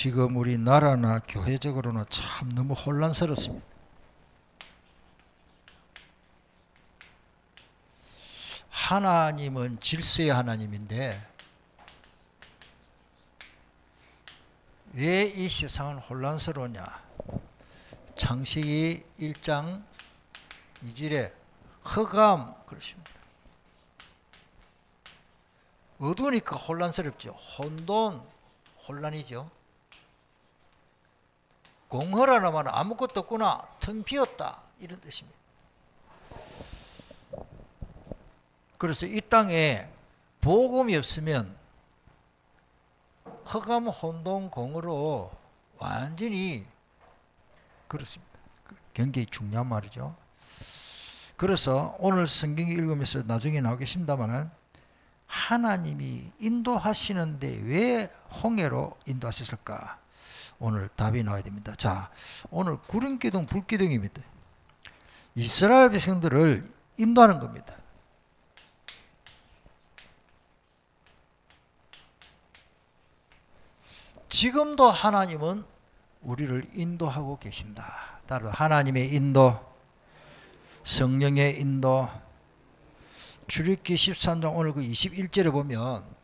지금 우리 나라나 교회적으로는 참 너무 혼란스럽습니다. 하나님은 질서의 하나님인데 왜 이 세상은 혼란스러우냐? 창세기 1장 2절에 흑암 그러십니다. 어두우니까 혼란스럽죠. 혼돈, 혼란이죠. 공허라는 말은 아무것도 없구나, 텅 비었다, 이런 뜻입니다. 그래서 이 땅에 복음이 없으면 흑암, 혼돈, 공허로 완전히 그렇습니다. 굉장히 중요한 말이죠. 그래서 오늘 성경 읽으면서 나중에 나오겠습니다만은 하나님이 인도하시는데 왜 홍해로 인도하셨을까? 오늘 답이 나와야 됩니다. 자, 오늘 구름기둥, 불기둥입니다. 이스라엘 백성들을 인도하는 겁니다. 지금도 하나님은 우리를 인도하고 계신다. 따로 하나님의 인도, 성령의 인도. 출애굽기 13장 오늘 그 21절에 보면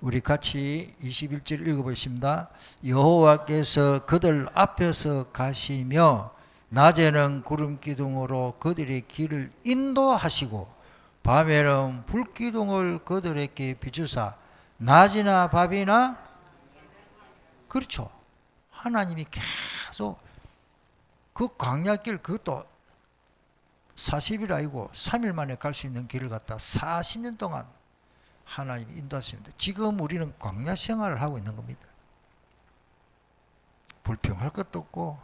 우리 같이 21절 읽어보겠습니다. 여호와께서 그들 앞에서 가시며 낮에는 구름기둥으로 그들의 길을 인도하시고 밤에는 불기둥을 그들에게 비추사 낮이나 밤이나 그렇죠. 하나님이 계속 그 광야길 그것도 40일 아니고 3일 만에 갈 수 있는 길을 갖다 40년 동안 하나님이 인도하십니다. 지금 우리는 광야 생활을 하고 있는 겁니다. 불평할 것도 없고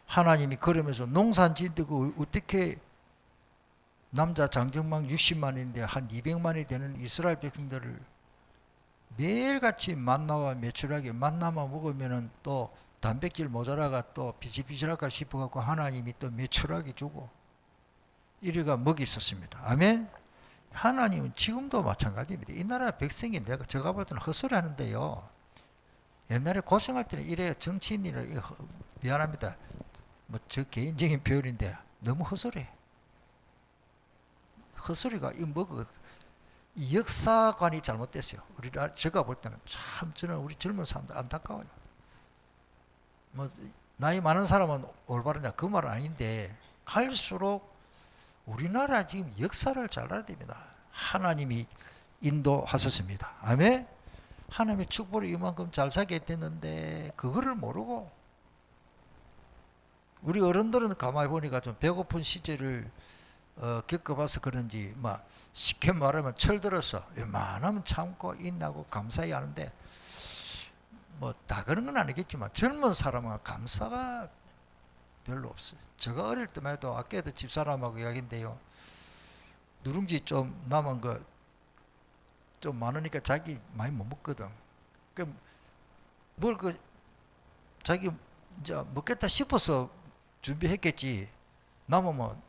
하나님이 그러면서 농산 짓는데 그 어떻게 남자 장정망 60만인데 한 200만이 되는 이스라엘 백성들을 매일같이 만나와 메추라기 만나만 먹으면은 또 단백질 모자라가 또 비실비실할까 싶어갖고 하나님이 또 메추라기 주고 이래가 먹이 있었습니다. 아멘. 하나님은 지금도 마찬가지입니다. 이 나라 백성이 내가 제가 볼 때는 헛소리 하는데요. 옛날에 고생할 때는 이래 정치인이라 미안합니다. 뭐 저 개인적인 표현인데 너무 헛소리. 헛소리가 이 역사관이 잘못됐어요. 제가 볼 때는 참 저는 우리 젊은 사람들 안타까워요. 뭐 나이 많은 사람은 올바르냐 그 말은 아닌데 갈수록 우리나라 지금 역사를 잘 알아야 됩니다. 하나님이 인도하셨습니다. 아멘. 하나님의 축복을 이만큼 잘 살게 됐는데 그거를 모르고 우리 어른들은 가만히 보니까 좀 배고픈 시절을 겪어봐서 그런지 막 쉽게 말하면 철들어서 웬만하면 참고 인하고 감사히 하는데 뭐 다 그런 건 아니겠지만 젊은 사람은 감사가 별로 없어요. 제가 어릴 때만 해도 아까도 집사람하고 이야기인데요. 누룽지 좀 남은 거 좀 많으니까 자기 많이 못 먹거든. 뭘 자기 이제 먹겠다 싶어서 준비했겠지. 남으면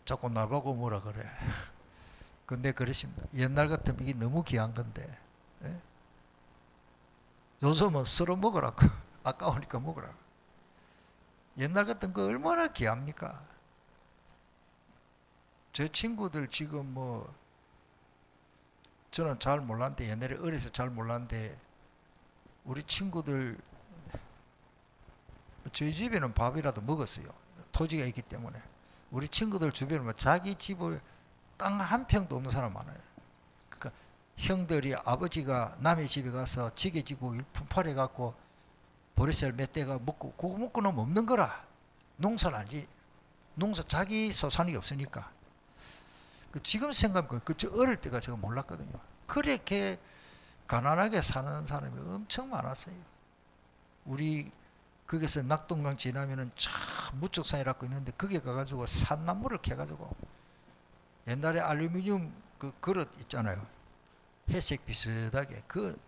자꾸 나보고 뭐라 그래. 근데 그러십니다. 옛날 같으면 이게 너무 귀한 건데. 예? 요즘은 썰어 먹으라고. 아까우니까 먹으라고. 옛날 같은 거 얼마나 귀합니까? 제 친구들 지금 뭐 저는 잘 몰랐는데 옛날에 어려서 잘 몰랐는데 우리 친구들 저희 집에는 밥이라도 먹었어요. 토지가 있기 때문에. 우리 친구들 주변에 자기 집을 땅 한 평도 없는 사람 많아요. 그러니까 형들이 아버지가 남의 집에 가서 지게 지고 일품팔해 갖고 보리쌀 몇 대가 먹고 그거 먹고 나면 없는 거라. 농사를 안지. 농사 자기 소산이 없으니까. 지금 생각하면 저 어릴 때가 제가 몰랐거든요. 그렇게 가난하게 사는 사람이 엄청 많았어요. 우리 거기서 낙동강 지나면은 참 무척산이라고 있는데 거기 가가지고 산나무를 캐가지고 옛날에 알루미늄 그 그릇 있잖아요. 회색 비슷하게 그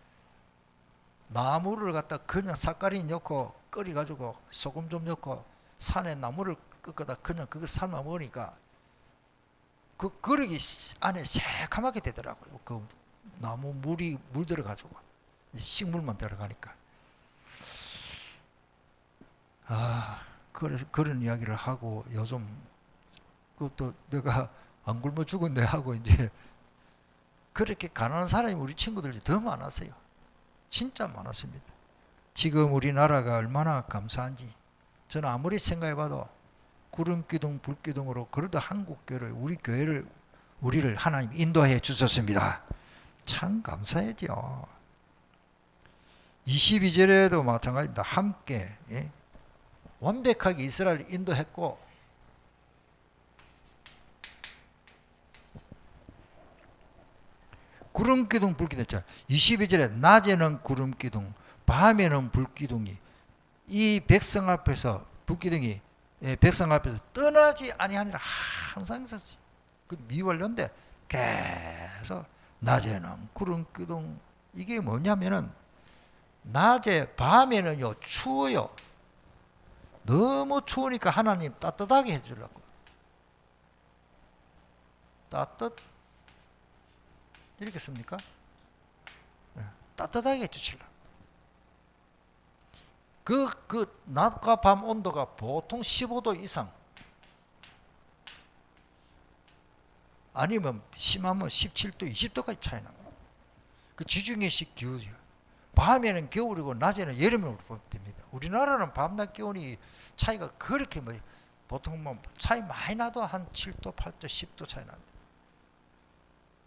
나무를 갖다 그냥 삿가리 넣고 끓여가지고 소금 좀 넣고 산에 나무를 꺾어다 그냥 그거 삶아 먹으니까 그 그릇이 안에 새카맣게 되더라고요. 그 나무 물이 물들어가지고 식물만 들어가니까. 그래서 그런 이야기를 하고 요즘 그것도 내가 안 굶어 죽었네 하고 이제 그렇게 가난한 사람이 우리 친구들이 더 많았어요. 진짜 많았습니다. 지금 우리나라가 얼마나 감사한지 저는 아무리 생각해봐도 구름기둥 불기둥으로 그래도 한국교회를 우리 교회를 우리를 하나님 인도해 주셨습니다. 참 감사하죠. 22절에도 마찬가지입니다. 함께 완벽하게 이스라엘을 인도했고 구름기둥 불기둥 있잖아요. 22절에 낮에는 구름기둥 밤에는 불기둥이 이 백성 앞에서 불기둥이 백성 앞에서 떠나지 아니하니라 항상 있었지. 그 미완료인데 계속 낮에는 구름기둥 이게 뭐냐면은 낮에 밤에는요 추워요. 너무 추우니까 하나님 따뜻하게 해주려고 이렇게 씁니까? 따뜻하게 해주시려고. 그 낮과 밤 온도가 보통 15도 이상 아니면 심하면 17도, 20도까지 차이 납니다. 그 지중해식 기후죠. 밤에는 겨울이고 낮에는 여름으로 보면 됩니다. 우리나라는 밤낮 기온이 차이가 그렇게 뭐 보통 뭐 차이 많이 나도 한 7도, 8도, 10도 차이 납니다.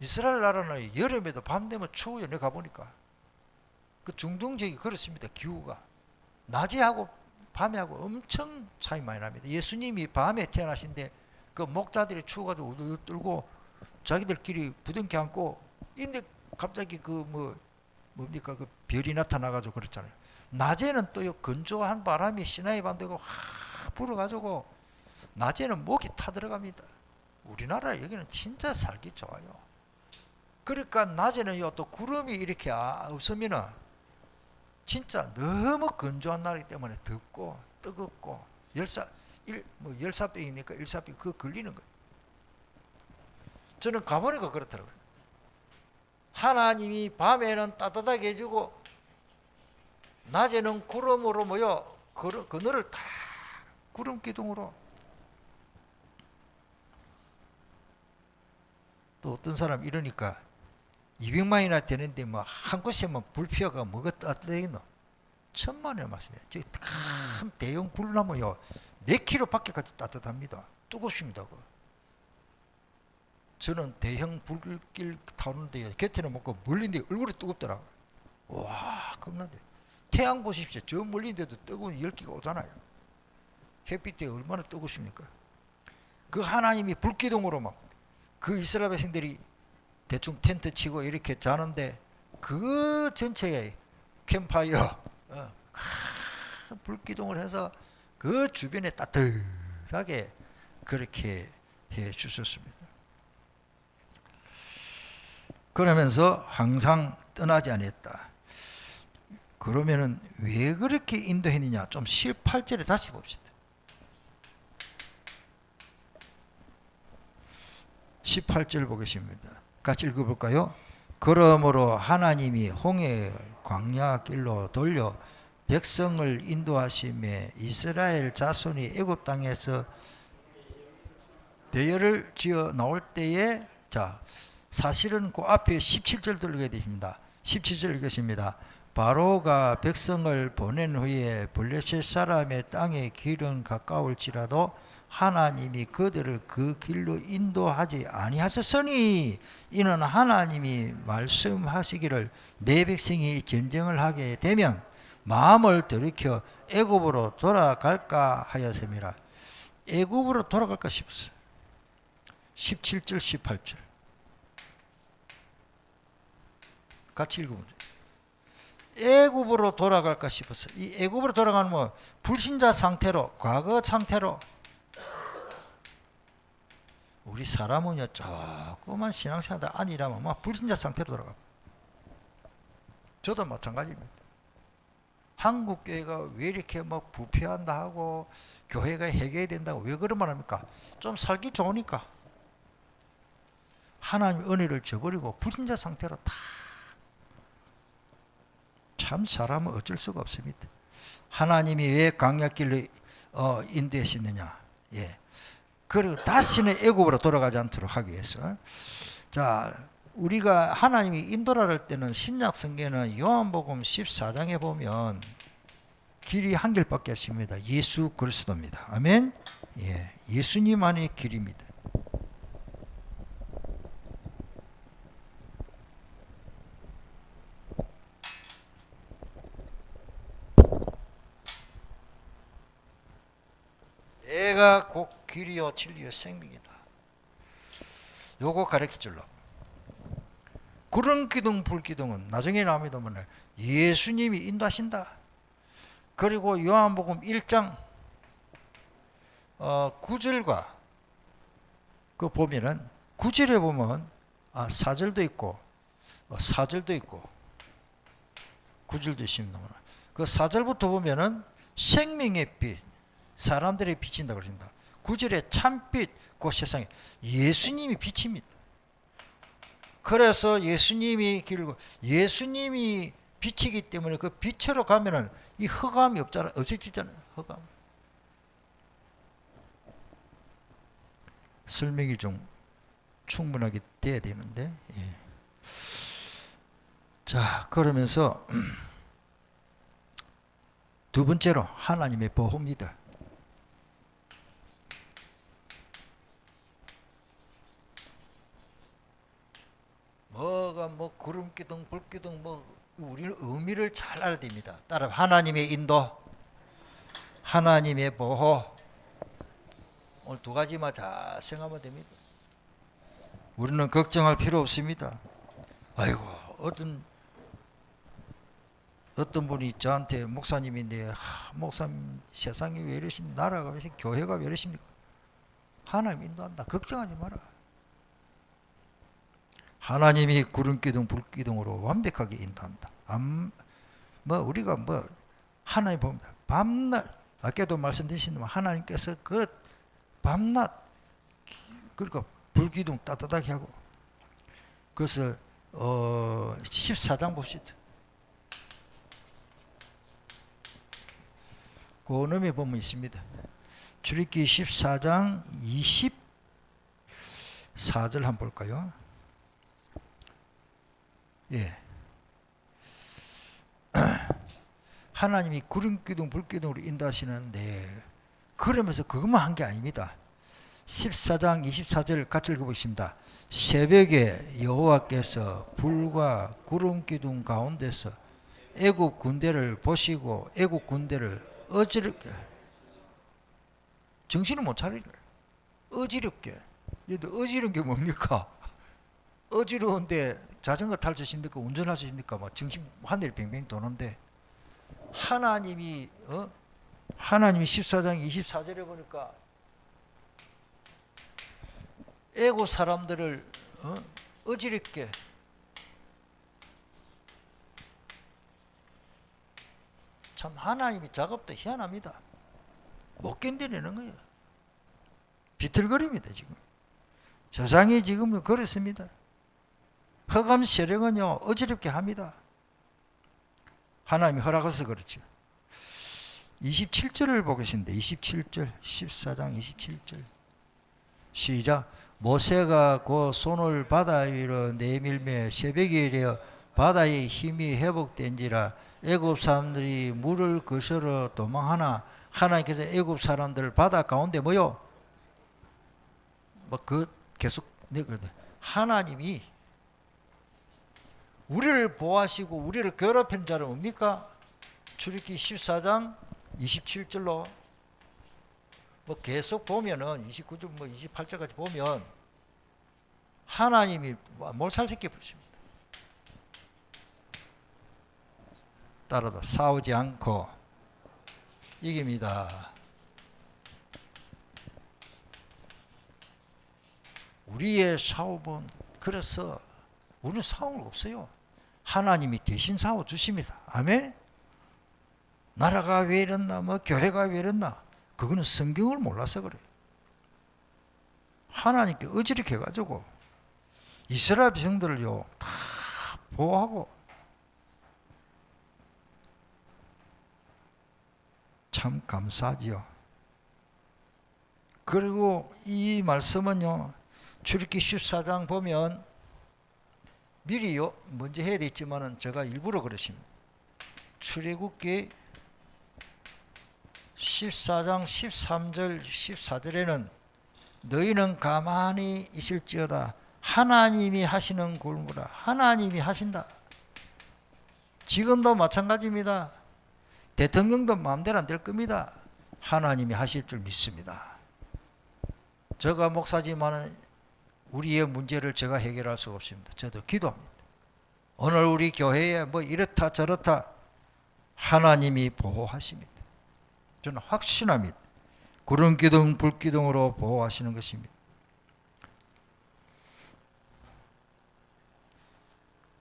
이스라엘 나라는 여름에도 밤 되면 추워요. 내가 가보니까 그 중동 지역이 그렇습니다. 기후가 낮에 하고 밤에 하고 엄청 차이 많이 납니다. 예수님이 밤에 태어나신데 그 목자들이 추워가지고 우르르 떨고 자기들끼리 부둥켜 안고 근데 갑자기 그 뭡니까 그 별이 나타나가지고 그랬잖아요. 낮에는 또요 건조한 바람이 시나이 반대고 확 불어가지고 낮에는 목이 타들어갑니다. 우리나라 여기는 진짜 살기 좋아요. 그러니까 낮에는요 또 구름이 이렇게 없으면은 진짜 너무 건조한 날이기 때문에 덥고 뜨겁고 열사병이니까 일사병 그거 걸리는 거예요. 저는 가보니까 그렇더라고요. 하나님이 밤에는 따뜻하게 해주고 낮에는 구름으로 모여 그늘을 다 구름 기둥으로. 또 어떤 사람 이러니까 200만이나 되는데 뭐 한 곳에만 불 피어가 뭐가 따뜻해있노? 1000만의 말씀이에요. 큰 대형 불나무요 몇 킬로 밖에까지 따뜻합니다. 뜨겁습니다. 저는 대형 불길 타는데 곁에는 먹고 멀린데 얼굴이 뜨겁더라고요. 와 겁나대. 태양 보십시오. 저 멀린데도 뜨거운 열기가 오잖아요. 햇빛에 얼마나 뜨겁습니까? 그 하나님이 불기둥으로 막 그 이스라엘 백성들이 대충 텐트 치고 이렇게 자는데 그 전체에 캠파이어 불기둥을 해서 그 주변에 따뜻하게 그렇게 해 주셨습니다. 그러면서 항상 떠나지 않았다. 그러면은 왜 그렇게 인도했느냐? 좀 18절에 다시 봅시다. 18절 보겠습니다. 같이 읽어볼까요? 그러므로 하나님이 홍해 광야 길로 돌려 백성을 인도하심에 이스라엘 자손이 애굽 땅에서 대열을 지어 나올 때에 자 사실은 그 앞에 17절 들리게 되십니다. 17절 읽겠습니다. 바로가 백성을 보낸 후에 블레셋 사람의 땅의 길은 가까울지라도 하나님이 그들을 그 길로 인도하지 아니하셨으니 이는 하나님이 말씀하시기를 내 백성이 전쟁을 하게 되면 마음을 돌이켜 애굽으로 돌아갈까 하였음이라. 애굽으로 돌아갈까 싶었어요. 17절 18절 같이 읽어보죠. 애굽으로 돌아갈까 싶었어요. 이 애굽으로 돌아가는 뭐 불신자 상태로 과거 상태로 우리 사람은요 조그만 신앙생활 아니라면 막 불신자 상태로 돌아가. 저도 마찬가지입니다. 한국 교회가 왜 이렇게 막 부패한다 하고 교회가 해결해야 된다고 왜 그런 말 합니까? 좀 살기 좋으니까. 하나님의 은혜를 저버리고 불신자 상태로 다 참 사람은 어쩔 수가 없습니다. 하나님이 왜 광야길로 인도하시느냐? 예. 그리고 다시는 애굽으로 돌아가지 않도록 하기 위해서. 자, 우리가 하나님이 인도를 할 때는 신약 성경에는 요한복음 14장에 보면 길이 한 길밖에 없습니다. 예수 그리스도입니다. 아멘. 예, 예수님만의 길입니다. 내가 곧 길이요 진리요 생명이다. 요거 가르쳐 줄라. 구름 기둥 불 기둥은 나중에 나옵니다. 예수님이 인도하신다. 그리고 요한복음 1장 9절과 그 보면은 9절에 보면 4절도 있고 4절도 있고 9절도 있습니다. 그 4절부터 보면은 생명의 빛, 사람들의 빛인다 그러신다. 9절에 참빛, 그 세상에 예수님이 빛입니다. 그래서 예수님이 길고 예수님이 빛이기 때문에 그 빛으로 가면은 이 흑암이 없어지잖아요. 흑암. 설명이 좀 충분하게 돼야 되는데. 예. 자, 그러면서 두 번째로 하나님의 보호입니다. 뭐가 구름기둥 불기둥 우리는 의미를 잘 알아야 됩니다. 따라 하나님의 인도, 하나님의 보호. 오늘 두 가지만 잘 생각하면 됩니다. 우리는 걱정할 필요 없습니다. 아이고, 어떤 분이 저한테 목사님인데, 목사님 세상이 왜 이러십니까? 나라가 왜 이러십니까? 교회가 왜 이러십니까? 하나님 인도한다. 걱정하지 마라. 하나님이 구름기둥 불기둥으로 완벽하게 인도한다. 우리가 하나님 봅니다. 밤낮, 아까도 말씀드리신 하나님께서 그 밤낮, 그러니까 불기둥 따뜻하게 하고. 그래서 14장 봅시다. 그 놈에 보면 있습니다. 출애굽기 14장 24절 한번 볼까요? 예. 하나님이 구름기둥 불기둥으로 인도하시는데 그러면서 그것만 한 게 아닙니다. 14장 24절 같이 읽어보겠습니다. 새벽에 여호와께서 불과 구름기둥 가운데서 애굽 군대를 보시고 애굽 군대를 어지럽게, 정신을 못 차리래. 어지럽게. 어지러운 게 뭡니까? 어지러운데 자전거 탈 수 있습니까? 운전할 수 있습니까? 정신 하늘이 뱅뱅 도는데 하나님이 14장 24절에 보니까 애국 사람들을 어지럽게 참 하나님이 작업도 희한합니다. 못 견디내는 거예요. 비틀거립니다. 지금 세상이 지금 그렇습니다. 흑암 세력은요 어지럽게 합니다. 하나님이 허락해서 그렇죠. 27절을 보겠습니다. 27절 14장 27절 시작. 모세가 그 손을 바다 위로 내밀며 새벽이 되어 바다의 힘이 회복된지라 애굽 사람들이 물을 거스러 도망하나 하나님께서 애굽 사람들을 바다 가운데 계속 하나님이 우리를 보호하시고 우리를 괴롭힌 자는 뭡니까? 출애굽기 14장 27절로 계속 보면은 29절 28절까지 보면 하나님이 몰살시켜 버렸습니다. 따라서 싸우지 않고 이깁니다. 우리의 사업은 그래서 우리는 싸울 없어요. 하나님이 대신 싸워 주십니다. 아멘. 나라가 왜 이랬나, 교회가 왜 이랬나, 그거는 성경을 몰라서 그래요. 하나님께 어지럽게 해가지고 이스라엘 백성들을요 다 보호하고 참 감사하지요. 그리고 이 말씀은요 출애굽기 14장 보면 미리요 먼저 해야 되겠지만은 제가 일부러 그러십니다. 출애굽기 14장 13절 14절에는 너희는 가만히 있을지어다 하나님이 하시는 골무라. 하나님이 하신다. 지금도 마찬가지입니다. 대통령도 마음대로 안 될 겁니다. 하나님이 하실 줄 믿습니다. 제가 목사지만은 우리의 문제를 제가 해결할 수가 없습니다. 저도 기도합니다. 오늘 우리 교회에 뭐 이렇다 저렇다 하나님이 보호하십니다. 저는 확신합니다. 구름기둥 불기둥으로 보호하시는 것입니다.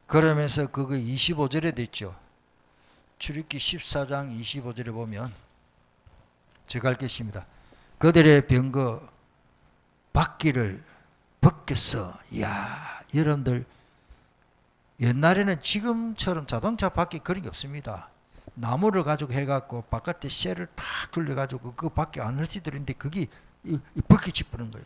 그러면서 그거 25절에 됐죠. 출애굽기 14장 25절에 보면 제가 읽겠습니다. 그들의 병거 바퀴를 벗겼어. 이야, 여러분들 옛날에는 지금처럼 자동차 바퀴 그런 게 없습니다. 나무를 가지고 해갖고 바깥에 쇠를 탁 돌려가지고 그 바퀴 안을 찌들는데 그게 벗겨지 뿌는 거예요.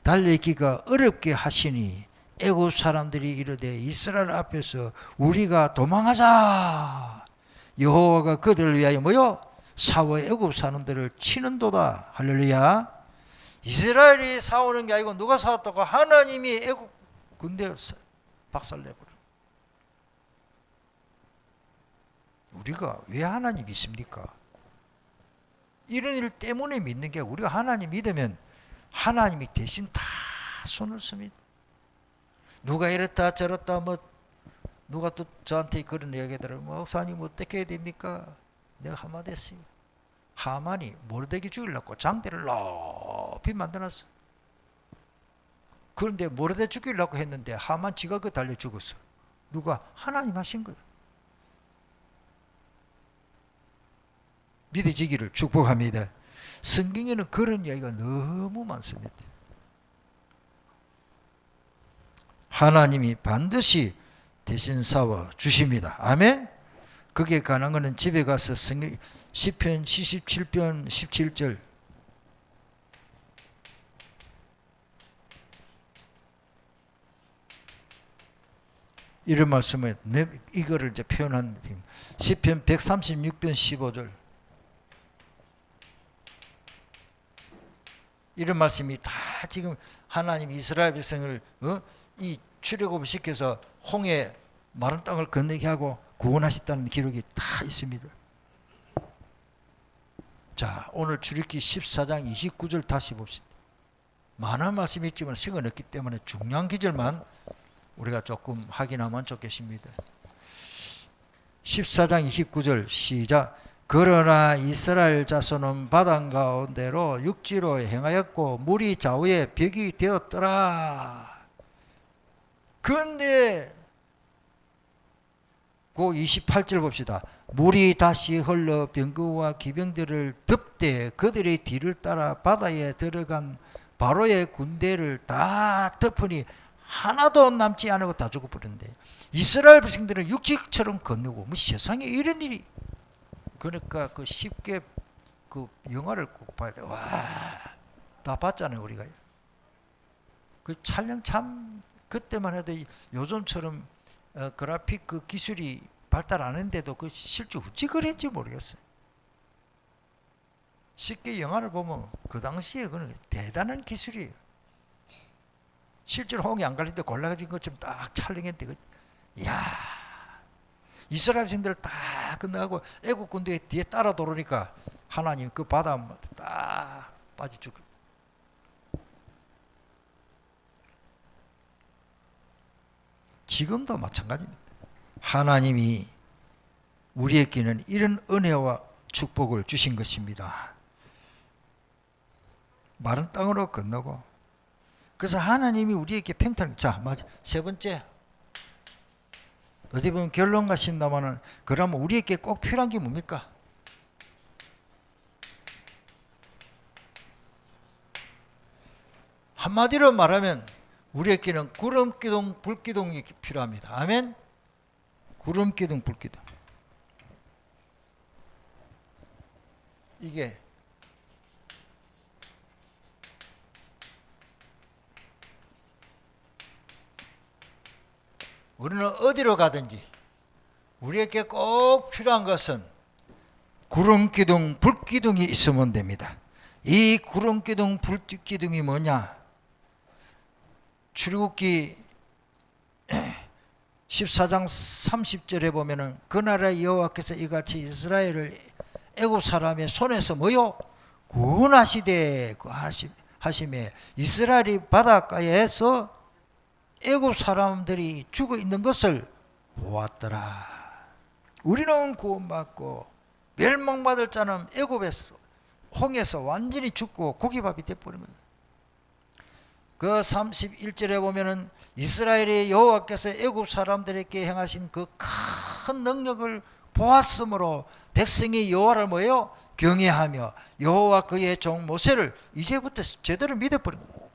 달리기가 어렵게 하시니 애굽 사람들이 이르되 이스라엘 앞에서 우리가 도망하자. 여호와가 그들을 위하여 뭐요? 사워 애굽 사람들을 치는도다. 할렐루야. 이스라엘이 싸우는 게 아니고 누가 싸웠다고? 하나님이 애굽 군대 박살내버려. 우리가 왜 하나님 믿습니까? 이런 일 때문에 믿는 게 우리가 하나님 믿으면 하나님이 대신 다 손을 씁니다. 누가 이랬다 저랬다 뭐 누가 또 저한테 그런 이야기들을 목사님 어떻게 해야 됩니까? 내가 한마디 했어요. 하만이 모르드게 죽이려고 장대를 높이 만들었어. 그런데 모르드게 죽이려고 했는데 하만 지가 그 달려 죽었어. 누가? 하나님 하신 거야. 믿어지기를 축복합니다. 성경에는 그런 이야기가 너무 많습니다. 하나님이 반드시 대신 싸워 주십니다. 아멘. 그게 가능한 거는 집에 가서 시편 77편 17절 이런 말씀을 이거를 이제 표현한 시편 136편 15절 이런 말씀이 다 지금 하나님 이스라엘 백성을 이 출애굽을 시켜서 홍해 마른 땅을 건너게 하고 구원하셨다는 기록이 다 있습니다. 자, 오늘 출애굽기 14장 29절 다시 봅시다. 많은 말씀이 있지만 시간이 없기 때문에 중요한 기절만 우리가 조금 확인하면 좋겠습니다. 14장 29절 시작. 그러나 이스라엘 자손은 바다 가운데로 육지로 행하였고 물이 좌우에 벽이 되었더라. 그런데 그 28절 봅시다. 물이 다시 흘러 병거와 기병들을 덮되 그들의 뒤를 따라 바다에 들어간 바로의 군대를 다 덮으니 하나도 남지 않고 다 죽어버렸는데 이스라엘 백성들은 육지처럼 건너고 뭐 세상에 이런 일이 그러니까 그 쉽게 그 영화를 꼭 봐야 돼. 와, 다 봤잖아요 우리가. 그 촬영 참 그때만 해도 요즘처럼 그래픽 그 기술이 발달 안 했는데도 그 실제 어찌 그랬는지 모르겠어요. 쉽게 영화를 보면 그 당시에 그는 대단한 기술이에요. 실제로 홍이 안 갈릴 때 골라가진 것처럼 딱 촬영했는데 이야, 이스라엘 백성들 다 끝나고 애국 군대 뒤에 따라 돌으니까 하나님 그 바다 딱 빠져 죽어. 지금도 마찬가지입니다. 하나님이 우리에게는 이런 은혜와 축복을 주신 것입니다. 마른 땅으로 건너고 그래서 하나님이 우리에게 평탄. 자, 맞아. 세 번째 어디 보면 결론 가신다마는 그러면 우리에게 꼭 필요한 게 뭡니까? 한마디로 말하면 우리에게는 구름기둥, 불기둥이 필요합니다. 아멘. 구름기둥, 불기둥. 이게 우리는 어디로 가든지 우리에게 꼭 필요한 것은 구름기둥, 불기둥이 있으면 됩니다. 이 구름기둥, 불기둥이 뭐냐? 출애굽기 14장 30절에 보면은 그날에 여호와께서 이같이 이스라엘을 애굽 사람의 손에서 뭐요? 구원하시되 하심에 이스라엘이 바닷가에서 애굽 사람들이 죽어 있는 것을 보았더라. 우리는 구원받고 멸망받을 자는 애굽에서 홍해에서 완전히 죽고 고기밥이 돼버린 거예요. 그 31절에 보면은 이스라엘의 여호와께서 애굽 사람들에게 행하신 그 큰 능력을 보았으므로 백성이 여호와를 뭐예요? 경외하며 여호와 그의 종 모세를 이제부터 제대로 믿어버린 거예요.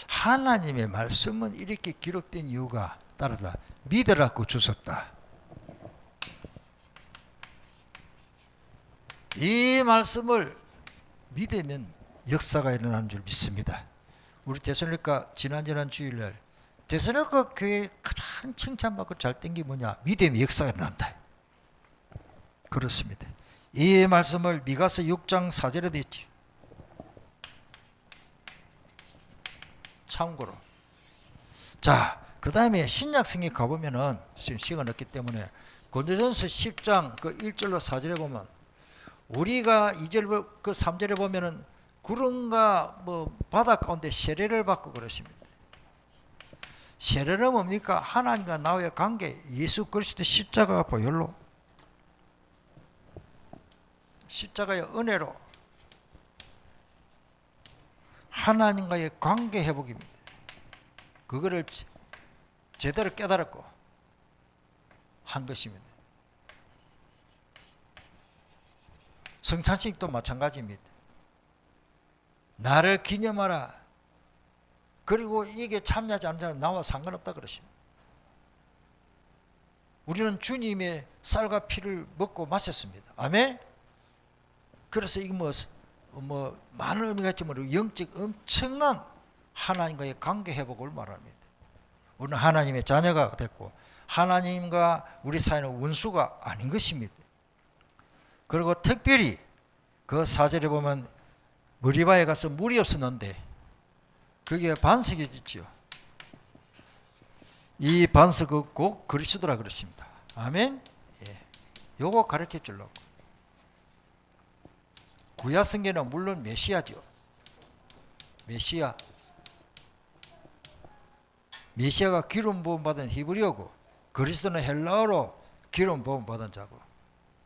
하나님의 말씀은 이렇게 기록된 이유가 따르다. 믿으라고 주셨다. 이 말씀을 믿으면 역사가 일어나는 줄 믿습니다. 우리 데살로니가 지난 주일날 데살로니가 교회 가장 칭찬받고 잘 된 게 뭐냐? 믿음의 역사가 일어난다. 그렇습니다. 이 말씀을 미가서 6장 4절에도 있지. 참고로. 자, 그 다음에 신약성에 가보면은 지금 시간 없기 때문에 고린도전서 10장 그 1절로 4절에 보면 우리가 2절 그 3절에 보면은 구름과 뭐 바다 가운데 세례를 받고 그러십니다. 세례는 뭡니까? 하나님과 나와의 관계, 예수 그리스도 십자가가 보혈로, 십자가의 은혜로 하나님과의 관계 회복입니다. 그거를 제대로 깨달았고 한 것입니다. 성찬식도 마찬가지입니다. 나를 기념하라. 그리고 이게 참여하지 않는 사람 나와 상관없다 그러십니다. 우리는 주님의 쌀과 피를 먹고 마셨습니다. 아멘. 그래서 이거 뭐 많은 의미가 있지만 영적 엄청난 하나님과의 관계 회복을 말합니다. 우리는 하나님의 자녀가 됐고 하나님과 우리 사이는 원수가 아닌 것입니다. 그리고 특별히 그 4절에 보면 머리바에 가서 물이 없었는데 그게 반석이 있죠. 이 반석은 곧 그리스도라 그러십니다. 아멘. 예. 요거 가르쳐 주려고. 구약 성경은 물론 메시아죠. 메시아가 기름 부음 받은 히브리어고 그리스도는 헬라어로 기름 부음 받은 자고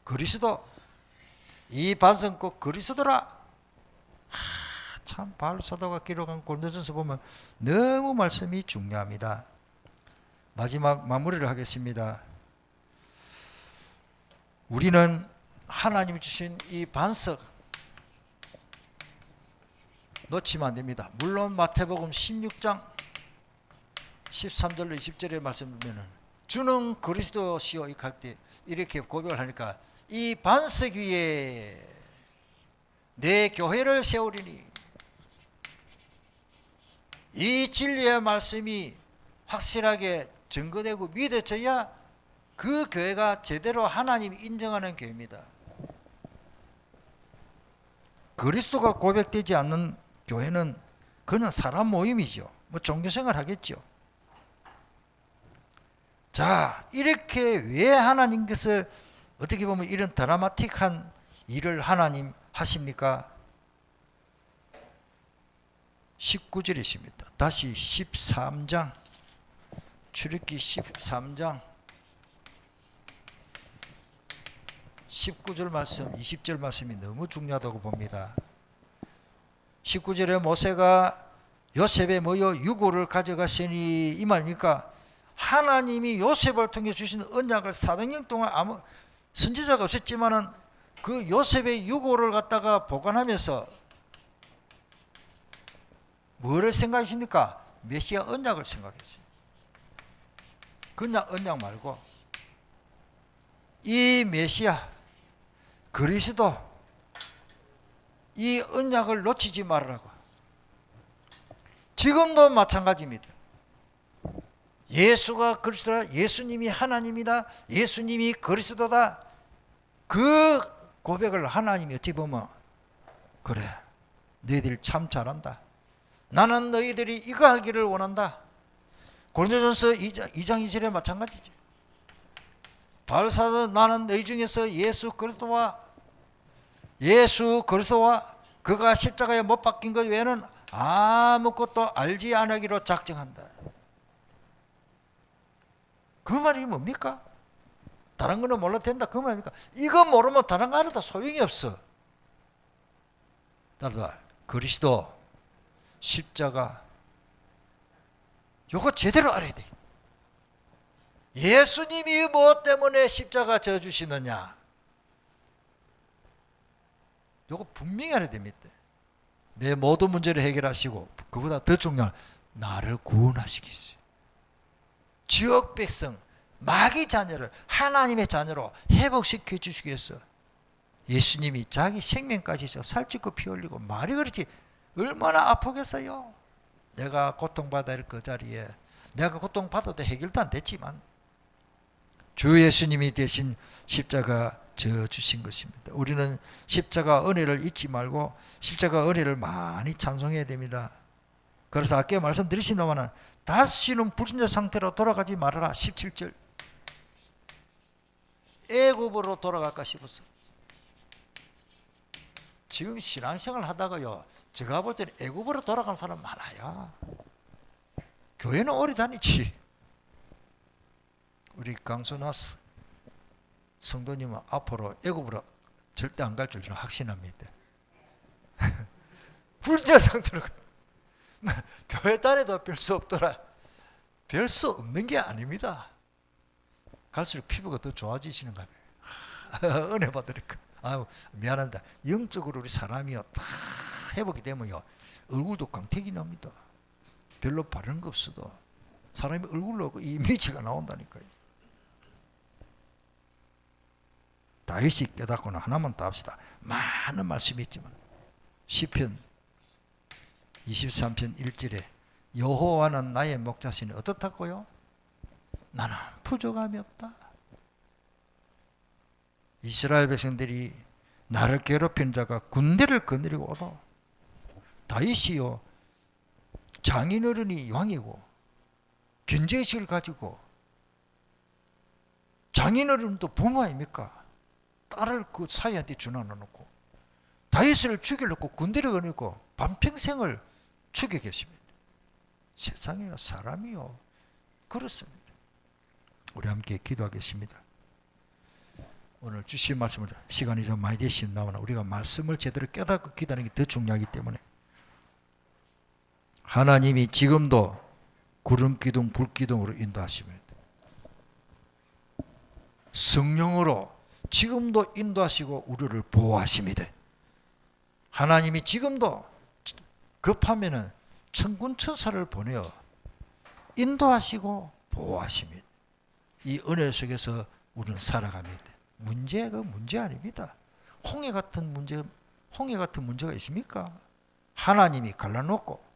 그리스도 이 반석 꼭 그리스도라. 참 바울 사도가 기록한 고린도전서 보면 너무 말씀이 중요합니다. 마지막 마무리를 하겠습니다. 우리는 하나님이 주신 이 반석 놓치면 안 됩니다. 물론 마태복음 16장 13절로 20절의 말씀 보면은 주는 그리스도시요 이렇게 할 때 이렇게 고백을 하니까 이 반석 위에 내 교회를 세우리니 이 진리의 말씀이 확실하게 증거되고 믿어져야 그 교회가 제대로 하나님이 인정하는 교회입니다. 그리스도가 고백되지 않는 교회는 그냥 사람 모임이죠. 뭐 종교생활 하겠죠. 자, 이렇게 왜 하나님께서 어떻게 보면 이런 드라마틱한 일을 하나님 하십니까? 19절이십니다. 다시 13장 출애굽기 13장 19절 말씀 20절 말씀이 너무 중요하다고 봅니다. 19절에 모세가 요셉의 모여 유고를 가져갔으니 이 말입니까? 하나님이 요셉을 통해 주신 언약을 400년 동안 아무 선지자가 없었지만은 그 요셉의 유고를 갖다가 보관하면서 뭐를 생각하십니까? 메시아 언약을 생각했어요. 그냥 언약 말고 이 메시아 그리스도 이 언약을 놓치지 말으라고. 지금도 마찬가지입니다. 예수가 그리스도다, 예수님이 하나님이다, 예수님이 그리스도다. 그 고백을 하나님이 어떻게 보면 그래 너희들 참 잘한다. 나는 너희들이 이거 알기를 원한다. 고린도전서 2장 2절에 마찬가지죠. 바울사도 나는 너희 중에서 예수 그리스도와 그가 십자가에 못 박힌 것 외에는 아무것도 알지 않기로 작정한다. 그 말이 뭡니까? 다른 거는 몰라도 된다 그 말입니까? 이거 모르면 다른 거 알아도 소용이 없어. 따라서 그리스도 십자가 요거 제대로 알아야 돼. 예수님이 무엇 때문에 십자가 져 주시느냐, 요거 분명히 알아야 됩니다. 내 모든 문제를 해결하시고 그보다 더 중요한 나를 구원하시겠어요. 지역 백성 마귀 자녀를 하나님의 자녀로 회복시켜 주시기 위해서 예수님이 자기 생명까지 살찌고 피 흘리고 말이 그렇지 얼마나 아프겠어요. 내가 고통받아야 할 그 자리에 내가 고통받아도 해결도 안 됐지만 주 예수님이 대신 십자가 져 주신 것입니다. 우리는 십자가 은혜를 잊지 말고 십자가 은혜를 많이 찬송해야 됩니다. 그래서 아까 말씀드리신 동안은 다시는 불신자 상태로 돌아가지 말아라. 17절 애굽으로 돌아갈까 싶었어. 지금 신앙생활 하다가요, 제가 볼 때는 애굽으로 돌아가는 사람 많아요. 교회는 오래 다니지. 우리 강순아 성도님은 앞으로 애굽으로 절대 안 갈 줄 확신합니다. 불신자 상태로 교회 다녀도 별 수 없더라. 별 수 없는 게 아닙니다. 갈수록 피부가 더 좋아지시는가 봐요. 은혜 받으니까. 아유, 미안합니다. 영적으로 우리 사람이요 다 회복이 되면요 얼굴도 광택이 납니다. 별로 바른 거 없어도 사람이 얼굴로 그 이미지가 나온다니까요. 다윗이 깨닫고는 하나만 더 합시다. 많은 말씀이 있지만 시편 23편 1절에 여호와는 나의 목자시니 어떻다고요? 나는 부족함이 없다. 이스라엘 백성들이 나를 괴롭히는 자가 군대를 거느리고 오도 다윗이요 장인어른이 왕이고 견제의식을 가지고 장인어른도 부모 아닙니까? 딸을 그 사이한테 주나놓고 다윗을 죽이려고 군대를 거느리고 반평생을 죽여 계십니다. 세상에요 사람이요 그렇습니다. 우리 함께 기도하겠습니다. 오늘 주신 말씀을 시간이 좀 많이 되시나오나 우리가 말씀을 제대로 깨닫고 기도하는 게 더 중요하기 때문에 하나님이 지금도 구름 기둥 불 기둥으로 인도하십니다. 성령으로 지금도 인도하시고 우리를 보호하십니다. 하나님이 지금도 급하면은 천군 천사를 보내어 인도하시고 보호하십니다. 이 은혜 속에서 우리는 살아갑니다. 문제가 문제 아닙니다. 홍해 같은 문제가 있습니까? 하나님이 갈라놓고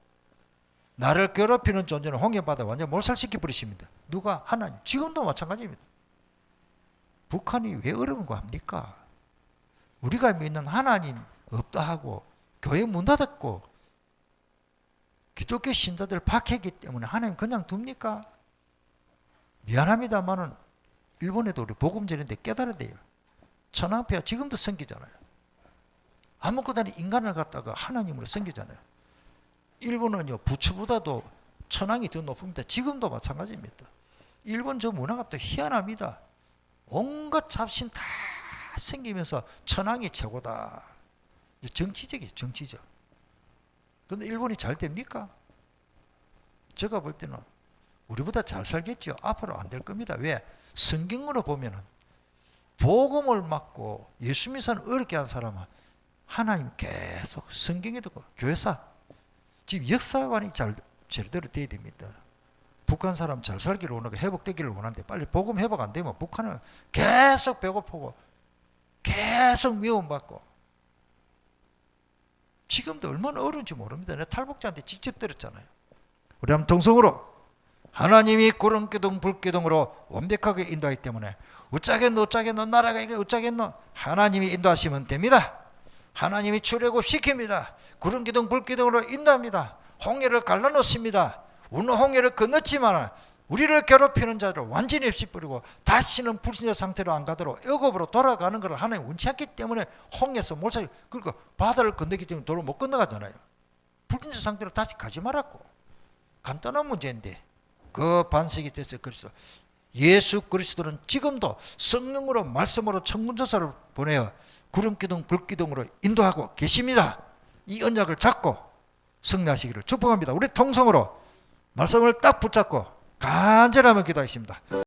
나를 괴롭히는 존재는 홍해바다 완전 몰살시켜 버리십니다. 누가? 하나님. 지금도 마찬가지입니다. 북한이 왜 어려운 거 합니까? 우리가 믿는 하나님 없다 하고 교회 문 닫았고 기독교 신자들 박해기 때문에 하나님 그냥 둡니까? 미안합니다만은 일본에도 우리 복음전인데 깨달아야 돼요. 천황폐하 지금도 섬기잖아요. 아무것도 아닌 인간을 갖다가 하나님으로 섬기잖아요. 일본은요 부처보다도 천황이 더 높습니다. 지금도 마찬가지입니다. 일본 저 문화가 또 희한합니다. 온갖 잡신 다 생기면서 천황이 최고다. 정치적이에요. 정치적. 그런데 일본이 잘 됩니까? 제가 볼 때는 우리보다 잘 살겠죠. 앞으로 안 될 겁니다. 왜? 성경으로 보면은 복음을 맡고 예수 믿는 어렵게 한 사람은 하나님 계속 성경에도 교회사 지금 역사관이 제대로 돼야 됩니다. 북한 사람 잘 살기를 원하고 회복되기를 원하는데 빨리 복음 회복 안 되면 북한은 계속 배고프고 계속 미움받고 지금도 얼마나 어려운지 모릅니다. 내가 탈북자한테 직접 들었잖아요. 우리 한번 동성으로 하나님이 구름기둥 불기둥으로 완벽하게 인도하기 때문에 어쩌겠노 나라가 이게 어쩌겠노 하나님이 인도하시면 됩니다. 하나님이 출애굽 시킵니다. 구름기둥 불기둥으로 인도합니다. 홍해를 갈라놓습니다. 우리는 홍해를 건넜지만 우리를 괴롭히는 자들을 완전히 없애버리고 다시는 불신자 상태로 안 가도록 애굽으로 돌아가는 것을 하나님 원치 않기 때문에 홍해에서 몰살 그러니까 바다를 건너기 때문에 도로 못 건너가잖아요. 불신자 상태로 다시 가지 말았고 간단한 문제인데 그 반석이 돼서 그래서 예수 그리스도는 지금도 성령으로 말씀으로 천군조사를 보내어 구름기둥 불기둥으로 인도하고 계십니다. 이 언약을 잡고 승리하시기를 축복합니다. 우리 통성으로 말씀을 딱 붙잡고 간절하면 기도하겠습니다.